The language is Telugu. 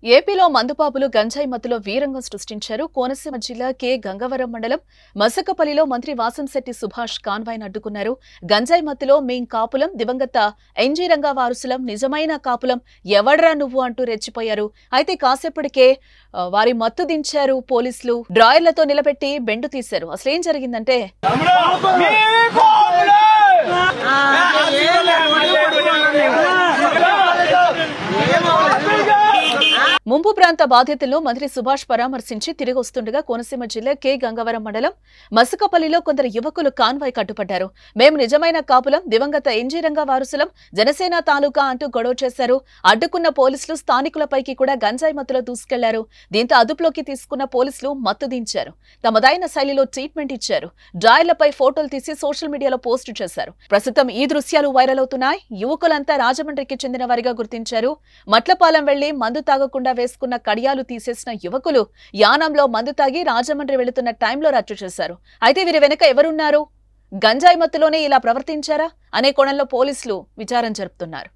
ఏపీలో మందుపాపులు గంజాయి మత్తులో వీరంగం సృష్టించారు. కోనసీమ జిల్లా కె గంగవరం మండలం మసకపల్లిలో మంత్రి వాసంశెట్టి సుభాష్ కాన్వాయ్ను అడ్డుకున్నారు. గంజాయి మత్తులో మేం కాపులం, దివంగత ఎన్జీ రంగా వారసులం, నిజమైన కాపులం ఎవడ్రా నువ్వు అంటూ రెచ్చిపోయారు. అయితే కాసేపటికే వారి మత్తు దించారు పోలీసులు. డ్రాయర్లతో నిలబెట్టి బెండు తీశారు. అసలేం జరిగిందంటే ముంపు ప్రాంత బాధితులను మంత్రి సుభాష్ పరామర్శించి తిరిగి వస్తుండగా కోనసీమ జిల్లా కె గంగవరం మండలం మసకపల్లిలో కొందరు యువకులు కాన్వాయ్ కట్టుపడ్డారు. మేము నిజమైన కాపులం, దివంగత ఎన్జీ రంగా వారసులం, జనసేన తాలూకా అంటూ గొడవ చేశారు. అడ్డుకున్న పోలీసులు స్థానికులపైకి కూడా గంజాయి మత్తులో దూసుకెళ్లారు. దీంతో అదుపులోకి తీసుకున్న పోలీసులు మత్తు దించారు. తమదైన శైలిలో ట్రీట్మెంట్ ఇచ్చారు. డ్రాయర్లపై ఫోటోలు తీసి సోషల్ మీడియాలో పోస్టు చేశారు. ప్రస్తుతం ఈ దృశ్యాలు వైరల్ అవుతున్నాయి. యువకులంతా రాజమండ్రికి చెందిన వారిగా గుర్తించారు. మట్లపాలెం వెళ్లి మందు తాగకుండా వేసుకున్న కడియాలు తీసేసిన యువకులు యానంలో మందు తాగి రాజమండ్రి వెళుతున్న టైంలో రచ్చు చేశారు. అయితే వీరి వెనుక ఎవరున్నారు? గంజాయి మత్తులోనే ఇలా ప్రవర్తించారా అనే కోణంలో పోలీసులు విచారణ జరుపుతున్నారు.